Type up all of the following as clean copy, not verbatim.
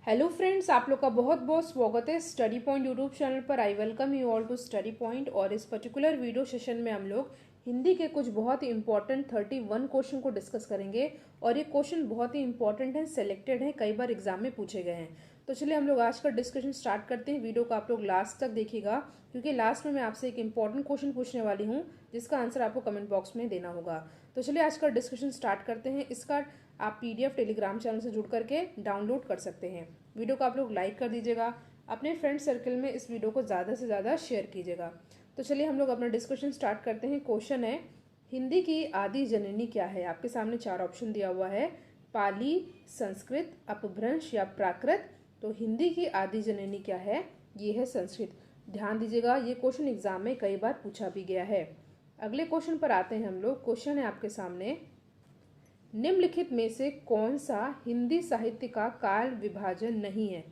Hello friends, आप लोग का बहुत बहुत स्वागत है स्टडी पॉइंट यूट्यूब चैनल पर। I welcome you all to study point. और इस पर्टिकुलर वीडियो सेशन में हम लोग हिंदी के कुछ बहुत ही इंपॉर्टेंट 31 क्वेश्चन को डिस्कस करेंगे। और ये क्वेश्चन बहुत ही इंपॉर्टेंट है, सेलेक्टेड है, कई बार एग्जाम में पूछे गए हैं। तो चलिए हम लोग आज का डिस्कशन स्टार्ट करते हैं। वीडियो को आप लोग लास्ट तक देखिएगा, क्योंकि लास्ट में मैं आपसे एक इंपॉर्टेंट क्वेश्चन पूछने वाली हूँ जिसका आंसर आपको कमेंट बॉक्स में देना होगा। तो चलिए आज का डिस्कशन स्टार्ट करते हैं। इसका आप पीडीएफ टेलीग्राम चैनल से जुड़ करके डाउनलोड कर सकते हैं। वीडियो को आप लोग लाइक कर दीजिएगा, अपने फ्रेंड सर्कल में इस वीडियो को ज़्यादा से ज़्यादा शेयर कीजिएगा। तो चलिए हम लोग अपना डिस्कशन स्टार्ट करते हैं। क्वेश्चन है, हिंदी की आदि जननी क्या है। आपके सामने 4 ऑप्शन दिया हुआ है, पाली, संस्कृत, अपभ्रंश या प्राकृत। तो हिंदी की आदि जननी क्या है, ये है संस्कृत। ध्यान दीजिएगा, ये क्वेश्चन एग्जाम में कई बार पूछा भी गया है। अगले क्वेश्चन पर आते हैं हम लोग। क्वेश्चन है आपके सामने, निम्नलिखित में से कौन सा हिंदी साहित्य का काल विभाजन नहीं है।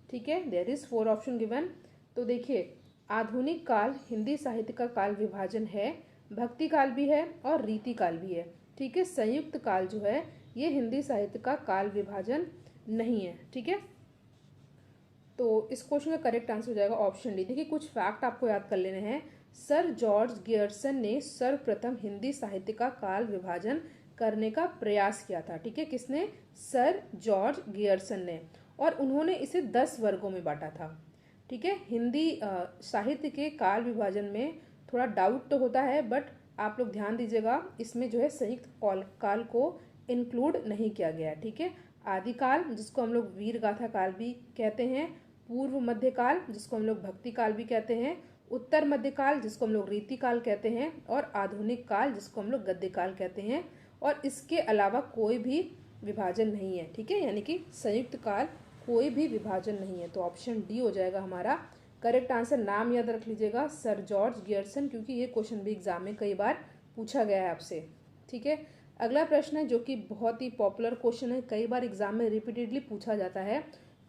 ठीक है, देयर इज 4 ऑप्शन गिवन। तो देखिए, आधुनिक काल हिंदी साहित्य का काल विभाजन है, भक्ति काल भी है और रीति काल भी है। ठीक है, संयुक्त काल जो है ये हिंदी साहित्य का काल विभाजन नहीं है। ठीक है, तो इस क्वेश्चन का करेक्ट आंसर हो जाएगा ऑप्शन डी। देखिए, कुछ फैक्ट आपको याद कर लेने हैं। सर जॉर्ज गियर्सन ने सर्वप्रथम हिंदी साहित्य का काल विभाजन करने का प्रयास किया था। ठीक है, किसने? सर जॉर्ज गियर्सन ने। और उन्होंने इसे 10 वर्गों में बांटा था। ठीक है, हिंदी साहित्य के काल विभाजन में थोड़ा डाउट तो होता है, बट आप लोग ध्यान दीजिएगा, इसमें जो है संयुक्त काल को इंक्लूड नहीं किया गया है। ठीक है, आदिकाल जिसको हम लोग वीर गाथा काल भी कहते हैं, पूर्व मध्यकाल जिसको हम लोग भक्ति काल भी कहते हैं, उत्तर मध्यकाल जिसको हम लोग रीति काल कहते हैं, और आधुनिक काल जिसको हम लोग गद्य काल कहते हैं। और इसके अलावा कोई भी विभाजन नहीं है। ठीक है, यानी कि संयुक्त काल कोई भी विभाजन नहीं है। तो ऑप्शन डी हो जाएगा हमारा करेक्ट आंसर। नाम याद रख लीजिएगा, सर जॉर्ज गियर्सन, क्योंकि ये क्वेश्चन भी एग्जाम में कई बार पूछा गया है आपसे। ठीक है, अगला प्रश्न है जो कि बहुत ही पॉपुलर क्वेश्चन है, कई बार एग्जाम में रिपीटेडली पूछा जाता है।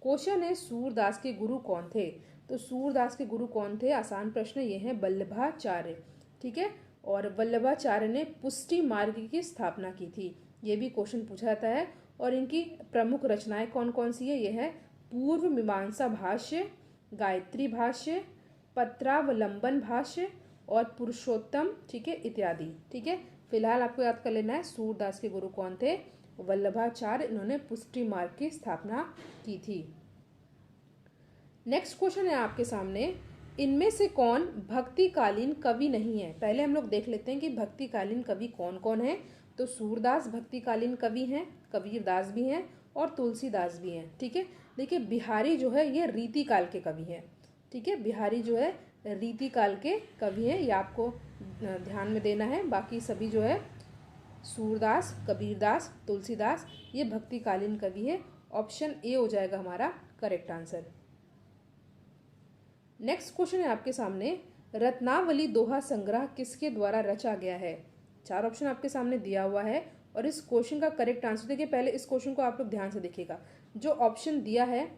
क्वेश्चन है, सूरदास के गुरु कौन थे। तो सूरदास के गुरु कौन थे, आसान प्रश्न, ये है वल्लभाचार्य। ठीक है, और वल्लभाचार्य ने पुष्टि मार्ग की स्थापना की थी, ये भी क्वेश्चन पूछा जाता है। और इनकी प्रमुख रचनाएं कौन कौन सी है, ये है पूर्व मीमांसा भाष्य, गायत्री भाष्य, पत्रावलंबन भाष्य और पुरुषोत्तम। ठीक है, इत्यादि। ठीक है, फिलहाल आपको याद कर लेना है सूरदास के गुरु कौन थे, वल्लभाचार्य। इन्होंने पुष्टि मार्ग की स्थापना की थी। नेक्स्ट क्वेश्चन है आपके सामने, इनमें से कौन भक्तिकालीन कवि नहीं है। पहले हम लोग देख लेते हैं कि भक्तिकालीन कवि कौन कौन है। तो सूरदास भक्तिकालीन कवि हैं, कबीरदास भी हैं और तुलसीदास भी हैं। ठीक है, देखिए बिहारी जो है ये रीति काल के कवि हैं। ठीक है, बिहारी जो है रीति काल के कवि हैं, ये आपको ध्यान में देना है। बाकी सभी जो है सूरदास, कबीरदास, तुलसीदास, ये भक्तिकालीन कवि है। ऑप्शन ए हो जाएगा हमारा करेक्ट आंसर। नेक्स्ट क्वेश्चन है आपके सामने, रत्नावली दोहा संग्रह किसके द्वारा रचा गया है। 4 ऑप्शन आपके सामने दिया हुआ है और इस क्वेश्चन का करेक्ट आंसर देखिए। पहले इस क्वेश्चन को आप लोग ध्यान से देखिएगा, जो ऑप्शन दिया है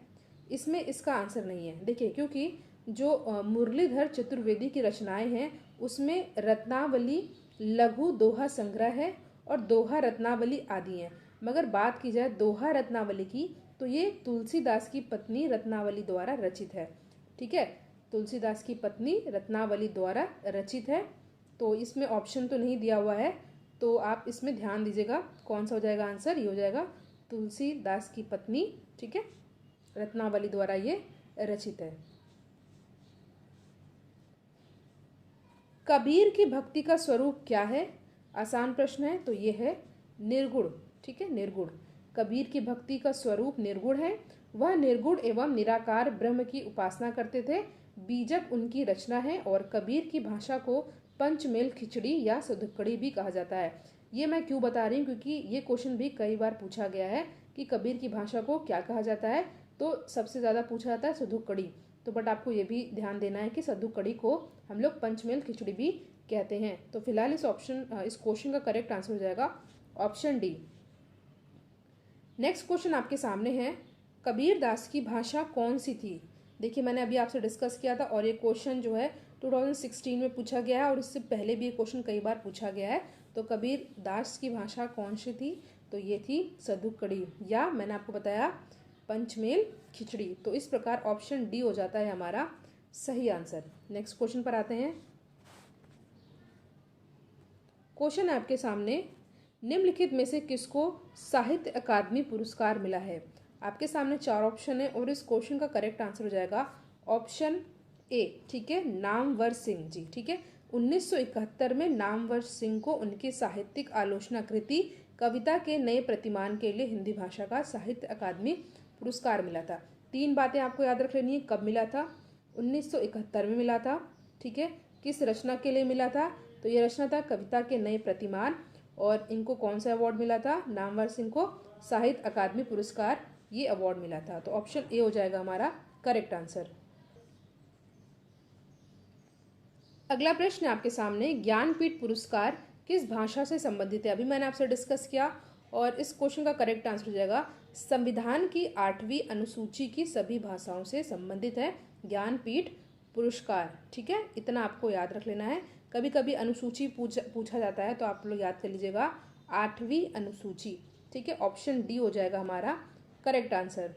इसमें इसका आंसर नहीं है। देखिए, क्योंकि जो मुरलीधर चतुर्वेदी की रचनाएं हैं उसमें रत्नावली लघु दोहा संग्रह है और दोहा रत्नावली आदि हैं। मगर बात की जाए दोहा रत्नावली की, तो ये तुलसीदास की पत्नी रत्नावली द्वारा रचित है। ठीक है, तुलसीदास की पत्नी रत्नावली द्वारा रचित है। तो इसमें ऑप्शन तो नहीं दिया हुआ है, तो आप इसमें ध्यान दीजिएगा कौन सा हो जाएगा आंसर। ये हो जाएगा तुलसीदास की पत्नी। ठीक है, रत्नावली द्वारा ये रचित है। कबीर की भक्ति का स्वरूप क्या है, आसान प्रश्न है। तो ये है निर्गुण। ठीक है, निर्गुण। कबीर की भक्ति का स्वरूप निर्गुण है। वह निर्गुण एवं निराकार ब्रह्म की उपासना करते थे। बीजक उनकी रचना है और कबीर की भाषा को पंचमेल खिचड़ी या सदुक्कड़ी भी कहा जाता है। ये मैं क्यों बता रही हूँ, क्योंकि ये क्वेश्चन भी कई बार पूछा गया है कि कबीर की भाषा को क्या कहा जाता है। तो सबसे ज़्यादा पूछा जाता है सदुक्कड़ी। तो बट आपको ये भी ध्यान देना है कि सदुक्कड़ी को हम लोग पंचमेल खिचड़ी भी कहते हैं। तो फिलहाल इस क्वेश्चन का करेक्ट आंसर हो जाएगा ऑप्शन डी। नेक्स्ट क्वेश्चन आपके सामने है, कबीरदास की भाषा कौन सी थी। देखिए, मैंने अभी आपसे डिस्कस किया था और ये क्वेश्चन जो है 2016 में पूछा गया है और इससे पहले भी ये क्वेश्चन कई बार पूछा गया है। तो कबीरदास की भाषा कौन सी थी, तो ये थी सदुक्कड़ी, या मैंने आपको बताया पंचमेल खिचड़ी। तो इस प्रकार ऑप्शन डी हो जाता है हमारा सही आंसर। नेक्स्ट क्वेश्चन पर आते हैं। क्वेश्चन आपके सामने, निम्नलिखित में से किसको साहित्य अकादमी पुरस्कार मिला है? आपके सामने 4 ऑप्शन है और इस क्वेश्चन का करेक्ट आंसर हो जाएगा ऑप्शन ए, ठीक है, नामवर सिंह जी। ठीक है, 1971 में नामवर सिंह को उनकी साहित्यिक आलोचना कृति कविता के नए प्रतिमान के लिए हिंदी भाषा का साहित्य अकादमी पुरस्कार मिला था। 3 बातें आपको याद रख लेनी है। कब मिला था? 1971 में मिला था। ठीक है, किस रचना के लिए मिला था? तो ये रचना था कविता के नए प्रतिमान। और इनको कौन सा अवार्ड मिला था? नामवर सिंह को साहित्य अकादमी पुरस्कार ये अवार्ड मिला था। तो ऑप्शन ए हो जाएगा हमारा करेक्ट आंसर। अगला प्रश्न आपके सामने, ज्ञानपीठ पुरस्कार किस भाषा से संबंधित है? अभी मैंने आपसे डिस्कस किया और इस क्वेश्चन का करेक्ट आंसर हो जाएगा संविधान की 8वीं अनुसूची की सभी भाषाओं से संबंधित है ज्ञानपीठ पुरस्कार। ठीक है, इतना आपको याद रख लेना है। कभी कभी अनुसूची पूछा जाता है तो आप लोग याद कर लीजिएगा 8वीं अनुसूची। ठीक है, ऑप्शन डी हो जाएगा हमारा करेक्ट आंसर।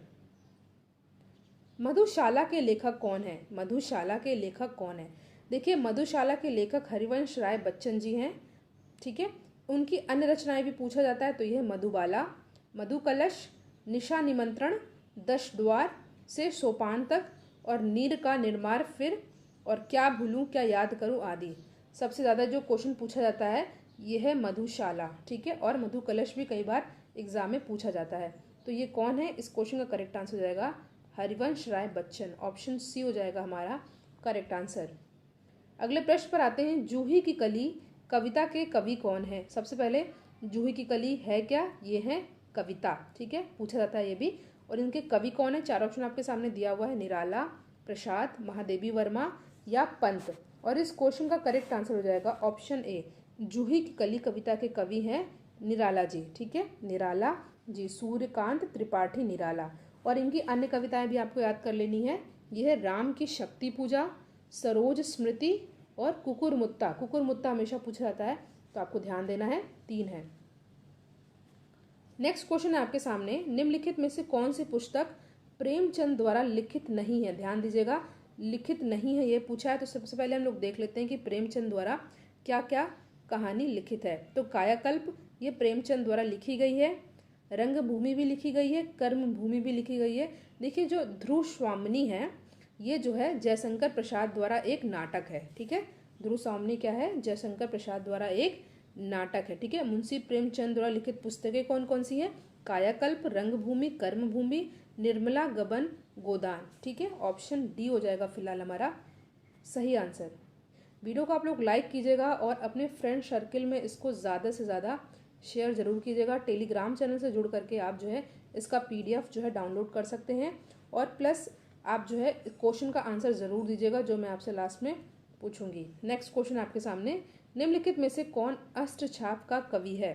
मधुशाला के लेखक कौन है? मधुशाला के लेखक कौन है? देखिए, मधुशाला के लेखक हरिवंश राय बच्चन जी हैं। ठीक है, उनकी अन्य रचनाएं भी पूछा जाता है तो यह मधुबाला, मधुकलश, निशा निमंत्रण, 10 द्वार से सोपान तक और नीर का निर्माण फिर और क्या भूलूं क्या याद करूं आदि। सबसे ज़्यादा जो क्वेश्चन पूछा जाता है यह है मधुशाला। ठीक है, और मधुकलश भी कई बार एग्जाम में पूछा जाता है। तो ये कौन है? इस क्वेश्चन का करेक्ट आंसर हो जाएगा हरिवंश राय बच्चन। ऑप्शन सी हो जाएगा हमारा करेक्ट आंसर। अगले प्रश्न पर आते हैं। जूही की कली कविता के कवि कौन है? सबसे पहले जूही की कली है क्या? ये है कविता। ठीक है, पूछा जाता है ये भी। और इनके कवि कौन है? 4 ऑप्शन आपके सामने दिया हुआ है, निराला, प्रसाद, महादेवी वर्मा या पंत। और इस क्वेश्चन का करेक्ट आंसर हो जाएगा ऑप्शन ए, जूही की कली कविता के कवि हैं निराला जी। ठीक है, निराला जी, सूर्यकांत त्रिपाठी निराला। और इनकी अन्य कविताएं भी आपको याद कर लेनी है। यह है राम की शक्ति पूजा, सरोज स्मृति और कुकुरमुत्ता। कुकुरमुत्ता हमेशा पूछा जाता है तो आपको ध्यान देना है। 3 है। नेक्स्ट क्वेश्चन है आपके सामने, निम्नलिखित में से कौन सी पुस्तक प्रेमचंद द्वारा लिखित नहीं है? ध्यान दीजिएगा, लिखित नहीं है ये पूछा है। तो सबसे पहले हम लोग देख लेते हैं कि प्रेमचंद द्वारा क्या क्या कहानी लिखित है। तो कायाकल्प ये प्रेमचंद द्वारा लिखी गई है, रंगभूमि भी लिखी गई है, कर्मभूमि भी लिखी गई है। देखिए, जो ध्रुव स्वामिनी है ये जो है जयशंकर प्रसाद द्वारा एक नाटक है। ठीक है, ध्रुव स्वामिनी क्या है? जयशंकर प्रसाद द्वारा एक नाटक है। ठीक है, मुंशी प्रेमचंद द्वारा लिखित पुस्तकें कौन कौन सी है? कायाकल्प, रंगभूमि, कर्मभूमि, निर्मला, गबन, गोदान। ठीक है, ऑप्शन डी हो जाएगा फिलहाल हमारा सही आंसर। वीडियो को आप लोग लाइक कीजिएगा और अपने फ्रेंड सर्किल में इसको ज़्यादा से ज़्यादा शेयर ज़रूर कीजिएगा। टेलीग्राम चैनल से जुड़ करके आप जो है इसका PDF जो है डाउनलोड कर सकते हैं। और प्लस आप जो है क्वेश्चन का आंसर ज़रूर दीजिएगा जो मैं आपसे लास्ट में पूछूंगी। नेक्स्ट क्वेश्चन आपके सामने, निम्नलिखित में से कौन अस्त्रछाप का कवि है?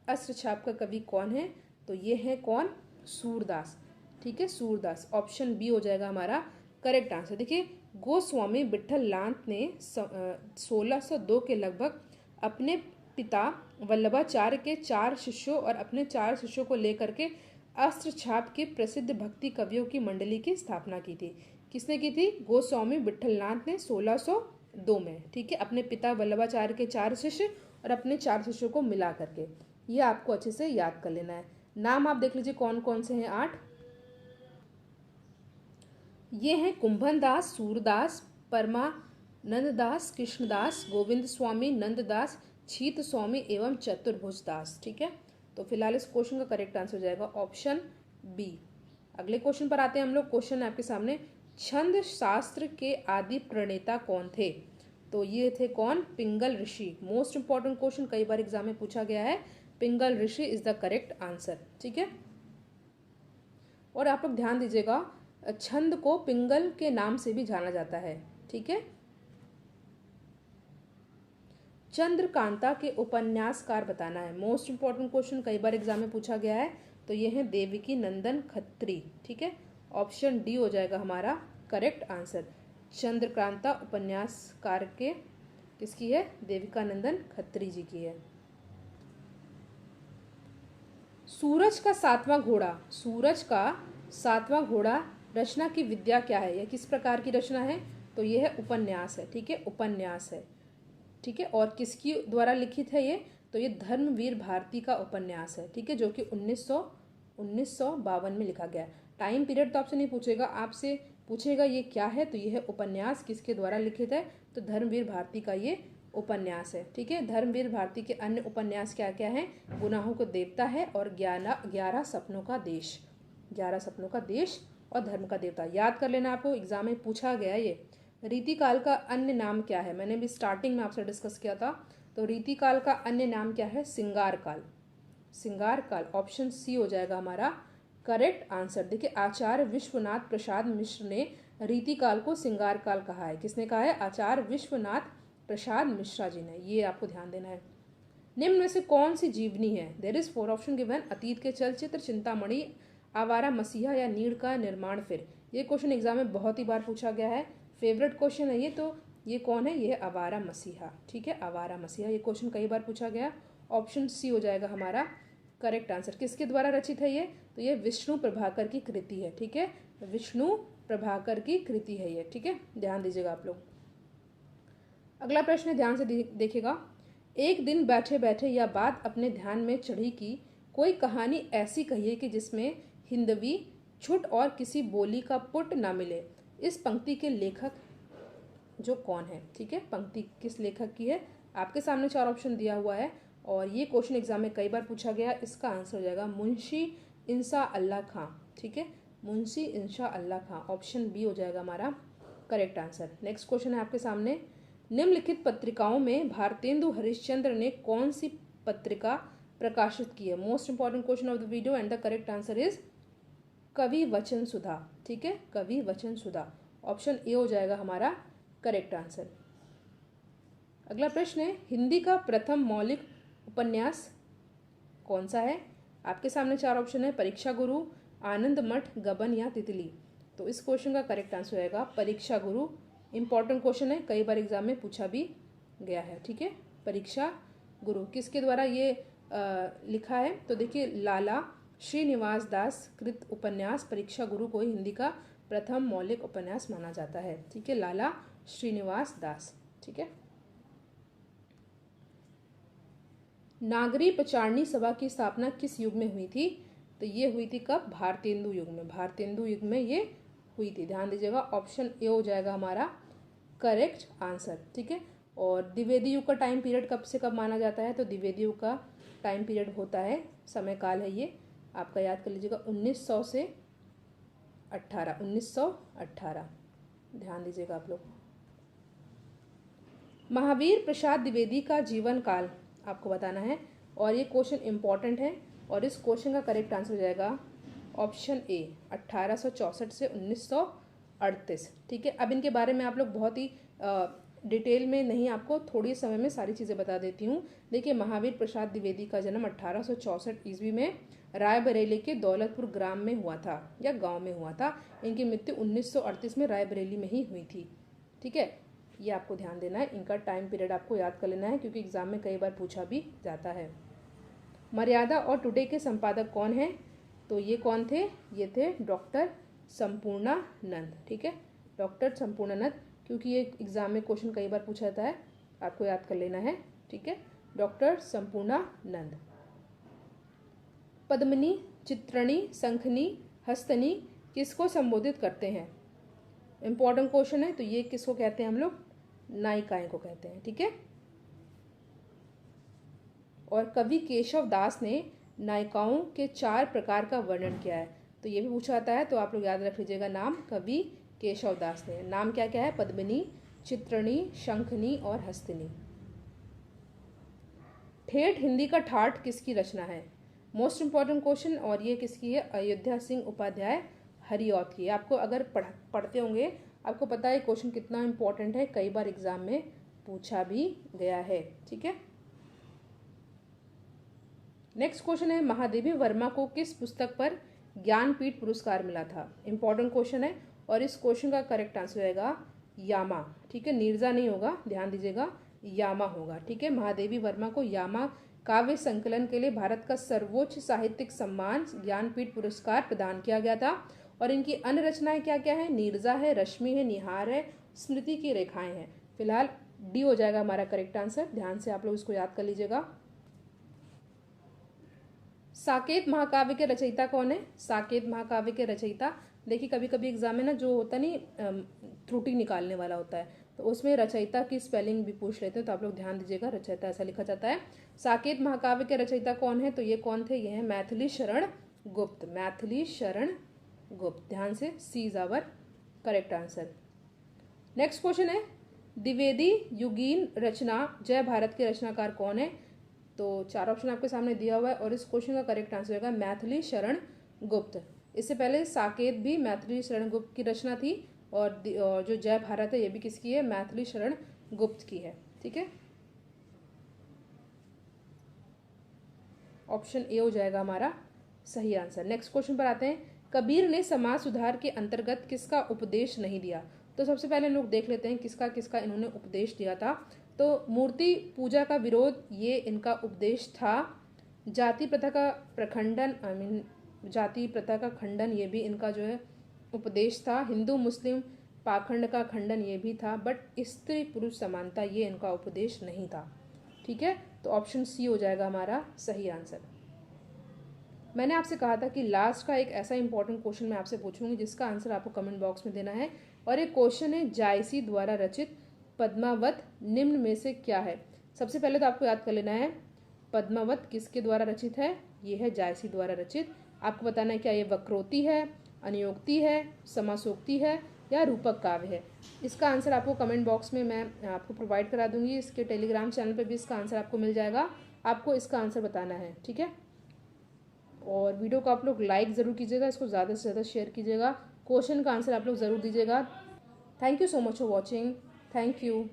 अस्त्रछाप का कवि कौन है? तो ये है कौन? सूरदास। ठीक है, सूरदास। ऑप्शन बी हो जाएगा हमारा करेक्ट आंसर। देखिए, गोस्वामी विठल लांत ने 1602 के लगभग अपने पिता वल्लभाचार्य के 4 शिष्यों और अपने 4 शिष्यों को लेकर के अस्त्रछाप के प्रसिद्ध भक्ति कवियों की मंडली की स्थापना की थी। किसने की थी? गोस्वामी विठलनाथ ने 1602 में। ठीक है, अपने पिता वल्लभाचार्य के 4 शिष्य और अपने 4 शिष्यों को मिला करके। ये आपको अच्छे से याद कर लेना है। नाम आप देख लीजिए कौन कौन से हैं। 8 ये हैं कुंभन दास, सूरदास, परमानंददास, कृष्णदास, गोविंद स्वामी, नंददास, छीत स्वामी एवं चतुर्भुज दास। ठीक है, तो फिलहाल इस क्वेश्चन का करेक्ट आंसर हो जाएगा ऑप्शन बी। अगले क्वेश्चन पर आते हैं हम लोग। क्वेश्चन है आपके सामने, छंद शास्त्र के आदि प्रणेता कौन थे? तो ये थे कौन? पिंगल ऋषि। मोस्ट इंपॉर्टेंट क्वेश्चन, कई बार एग्जाम में पूछा गया है। पिंगल ऋषि इज द करेक्ट आंसर। ठीक है, और आप लोग ध्यान दीजिएगा, छंद को पिंगल के नाम से भी जाना जाता है। ठीक है, चंद्रकांता के उपन्यासकार बताना है। मोस्ट इंपॉर्टेंट क्वेश्चन, कई बार एग्जाम में पूछा गया है। तो ये है देवकी नंदन खत्री। ठीक है, ऑप्शन डी हो जाएगा हमारा करेक्ट आंसर। चंद्रकांता उपन्यासकार के किसकी है? देविका नंदन खत्री जी की है। सूरज का 7वां घोड़ा, सूरज का सातवां घोड़ा रचना की विद्या क्या है, यह किस प्रकार की रचना है, तो यह है उपन्यास है। ठीक है, उपन्यास है। ठीक है, और किसकी द्वारा लिखित है ये, तो ये धर्मवीर भारती का उपन्यास है। ठीक है, जो कि 1952 में लिखा गया। टाइम पीरियड तो आपसे नहीं पूछेगा, आपसे पूछेगा ये क्या है, तो ये है उपन्यास, किसके द्वारा लिखित है, तो धर्मवीर भारती का ये उपन्यास है। ठीक है, धर्मवीर भारती के अन्य उपन्यास क्या क्या हैं, गुनाहों को देवता है और 11 सपनों का देश, 11 सपनों का देश और धर्म का देवता। याद कर लेना, आपको एग्जाम में पूछा गया ये। रीतिकाल का अन्य नाम क्या है, मैंने भी स्टार्टिंग में आपसे डिस्कस किया था। तो रीतिकाल का अन्य नाम क्या है, सिंगार काल, सिंगार काल। ऑप्शन सी हो जाएगा हमारा करेक्ट आंसर। देखिए, आचार्य विश्वनाथ प्रसाद मिश्र ने रीतिकाल को सिंगार काल कहा है। किसने कहा है, आचार्य विश्वनाथ प्रसाद मिश्रा जी ने। ये आपको ध्यान देना है। निम्न में से कौन सी जीवनी है, देयर इज 4 ऑप्शन गिवन, अतीत के चलचित्र, चिंतामणि, आवारा मसीहा या नीड़ का निर्माण फिर। ये क्वेश्चन एग्जाम में बहुत ही बार पूछा गया है, फेवरेट क्वेश्चन है ये। तो ये कौन है, ये है आवारा मसीहा। ठीक है, आवारा मसीहा, ये क्वेश्चन कई बार पूछा गया। ऑप्शन सी हो जाएगा हमारा करेक्ट आंसर। किसके द्वारा रचित है ये, तो ये विष्णु प्रभाकर की कृति है। ठीक है, विष्णु प्रभाकर की कृति है ये। ठीक है, ध्यान दीजिएगा आप लोग। अगला प्रश्न है, ध्यान से देखिएगा। एक दिन बैठे बैठे यह बात अपने ध्यान में चढ़ी कि कोई कहानी ऐसी कहिए कि जिसमें हिंदवी छुट और किसी बोली का पुट ना मिले। इस पंक्ति के लेखक जो कौन है। ठीक है, पंक्ति किस लेखक की है, आपके सामने 4 ऑप्शन दिया हुआ है और ये क्वेश्चन एग्जाम में कई बार पूछा गया। इसका आंसर हो जाएगा मुंशी इंसा अल्लाह खां। ठीक है, मुंशी इंसा अल्लाह खां, ऑप्शन बी हो जाएगा हमारा करेक्ट आंसर। नेक्स्ट क्वेश्चन है आपके सामने, निम्नलिखित पत्रिकाओं में भारतेंदु हरिश्चंद्र ने कौन सी पत्रिका प्रकाशित की है। Most important question of the video and the correct answer is कवि वचन सुधा। ठीक है, कवि वचन सुधा, ऑप्शन ए हो जाएगा हमारा करेक्ट आंसर। अगला प्रश्न है, हिंदी का प्रथम मौलिक उपन्यास कौन सा है। आपके सामने 4 ऑप्शन है, परीक्षा गुरु, आनंद मठ, गबन या तितली। तो इस क्वेश्चन का करेक्ट आंसर होगा परीक्षा गुरु। इंपॉर्टेंट क्वेश्चन है, कई बार एग्जाम में पूछा भी गया है। ठीक है, परीक्षा गुरु किसके द्वारा ये लिखा है, तो देखिए लाला श्रीनिवास दास कृत उपन्यास परीक्षा गुरु को हिंदी का प्रथम मौलिक उपन्यास माना जाता है। ठीक है, लाला श्रीनिवास दास। ठीक है, नागरी प्रचारणी सभा की स्थापना किस युग में हुई थी, तो ये हुई थी कब, भारतेंदु युग में। भारतेंदु युग में ये हुई थी, ध्यान दीजिएगा। ऑप्शन ए हो जाएगा हमारा करेक्ट आंसर। ठीक है, और द्विवेदी युग का टाइम पीरियड कब से कब माना जाता है, तो द्विवेदी युग का टाइम पीरियड होता है, समय काल है ये आपका, याद कर लीजिएगा 1900 से 18, 1918, ध्यान दीजिएगा आप लोग। महावीर प्रसाद द्विवेदी का जीवन काल आपको बताना है और ये क्वेश्चन इंपॉर्टेंट है और इस क्वेश्चन का करेक्ट आंसर हो जाएगा ऑप्शन ए 1864 से 1938। ठीक है, अब इनके बारे में आप लोग बहुत ही डिटेल में नहीं, आपको थोड़ी समय में सारी चीज़ें बता देती हूँ। देखिए, महावीर प्रसाद द्विवेदी का जन्म 1864 ईस्वी में रायबरेली के दौलतपुर ग्राम में हुआ था या गांव में हुआ था। इनकी मृत्यु 1938 में रायबरेली में ही हुई थी। ठीक है, ये आपको ध्यान देना है, इनका टाइम पीरियड आपको याद कर लेना है क्योंकि एग्जाम में कई बार पूछा भी जाता है। मर्यादा और टुडे के संपादक कौन हैं, तो ये कौन थे, ये थे डॉक्टर संपूर्णानंद। ठीक है, डॉक्टर संपूर्णानंद, क्योंकि ये एग्जाम में क्वेश्चन कई बार पूछा जाता है, आपको याद कर लेना है। ठीक है, डॉक्टर संपूर्णानंद। पद्मिनी, चित्रणी, शंखनी, हस्तनी किसको संबोधित करते हैं, इंपॉर्टेंट क्वेश्चन है। तो ये किसको कहते हैं हम लोग, नायिकाएं को कहते हैं। ठीक है, और कवि केशव दास ने नायिकाओं के 4 प्रकार का वर्णन किया है, तो ये भी पूछा जाता है, तो आप लोग याद रख लीजिएगा नाम, कवि केशव दास ने। नाम क्या क्या है, पद्मिनी, चित्रणी, शंखनी और हस्तिनी। ठेठ हिंदी का ठाठ किसकी रचना है, मोस्ट इंपॉर्टेंट क्वेश्चन, और ये किसकी है, अयोध्या सिंह उपाध्याय हरिऔध की। आपको अगर पढ़ते होंगे आपको पता है क्वेश्चन कितना इंपॉर्टेंट है, कई बार एग्जाम में पूछा भी गया है। ठीक है, नेक्स्ट क्वेश्चन है, महादेवी वर्मा को किस पुस्तक पर ज्ञानपीठ पुरस्कार मिला था, इंपॉर्टेंट क्वेश्चन है और इस क्वेश्चन का करेक्ट आंसर रहेगा यामा। ठीक है, नीरजा नहीं होगा, ध्यान दीजिएगा, यामा होगा। ठीक है, महादेवी वर्मा को यामा काव्य संकलन के लिए भारत का सर्वोच्च साहित्यिक सम्मान ज्ञानपीठ पुरस्कार प्रदान किया गया था और इनकी अन्य रचनाएं क्या क्या है, नीरजा है, रश्मि है, निहार है, स्मृति की रेखाएं हैं। फिलहाल डी हो जाएगा हमारा करेक्ट आंसर। ध्यान से आप लोग इसको याद कर लीजिएगा। साकेत महाकाव्य के रचयिता कौन है? साकेत महाकाव्य के रचयिता, देखिए कभी कभी एग्जाम में ना जो होता नहीं त्रुटि निकालने वाला होता है, तो उसमें रचयिता की स्पेलिंग भी पूछ लेते हैं, तो आप लोग ध्यान दीजिएगा, रचयिता ऐसा लिखा जाता है। साकेत महाकाव्य के रचयिता कौन है? तो ये कौन थे? ये है मैथिली शरण गुप्त। मैथिली शरण गुप्त। ध्यान से, C is our correct answer. Next question है, द्विवेदी युगीन रचना जय भारत के रचनाकार कौन है? तो 4 ऑप्शन आपके सामने दिया हुआ है और इस क्वेश्चन का करेक्ट आंसर होगा मैथिली शरण गुप्त। इससे पहले साकेत भी मैथिली शरण गुप्त की रचना थी, और जो जय भारत है ये भी किसकी है? मैथिली शरण गुप्त की है। ठीक है, ऑप्शन ए हो जाएगा हमारा सही आंसर। नेक्स्ट क्वेश्चन पर आते हैं, कबीर ने समाज सुधार के अंतर्गत किसका उपदेश नहीं दिया? तो सबसे पहले लोग देख लेते हैं किसका किसका इन्होंने उपदेश दिया था। तो मूर्ति पूजा का विरोध, ये इनका उपदेश था। जाति प्रथा का प्रखंडन, जाति प्रथा का खंडन, ये भी इनका जो है उपदेश था। हिंदू मुस्लिम पाखंड का खंडन, ये भी था। बट स्त्री पुरुष समानता, ये इनका उपदेश नहीं था। ठीक है, तो ऑप्शन सी हो जाएगा हमारा सही आंसर। मैंने आपसे कहा था कि लास्ट का एक ऐसा इंपॉर्टेंट क्वेश्चन मैं आपसे पूछूंगी जिसका आंसर आपको कमेंट बॉक्स में देना है। और एक क्वेश्चन है, जायसी द्वारा रचित पद्मावत निम्न में से क्या है? सबसे पहले तो आपको याद कर लेना है पद्मावत किसके द्वारा रचित है। ये है जायसी द्वारा रचित। आपको बताना है क्या ये वक्रोक्ति है, अनुयोक्ति है, समासोक्ति है या रूपक काव्य है। इसका आंसर आपको कमेंट बॉक्स में मैं आपको प्रोवाइड करा दूंगी। इसके टेलीग्राम चैनल पे भी इसका आंसर आपको मिल जाएगा। आपको इसका आंसर बताना है। ठीक है, और वीडियो को आप लोग लाइक ज़रूर कीजिएगा, इसको ज़्यादा से ज़्यादा शेयर कीजिएगा। क्वेश्चन का आंसर आप लोग ज़रूर दीजिएगा। Thank you so much for watching. Thank you.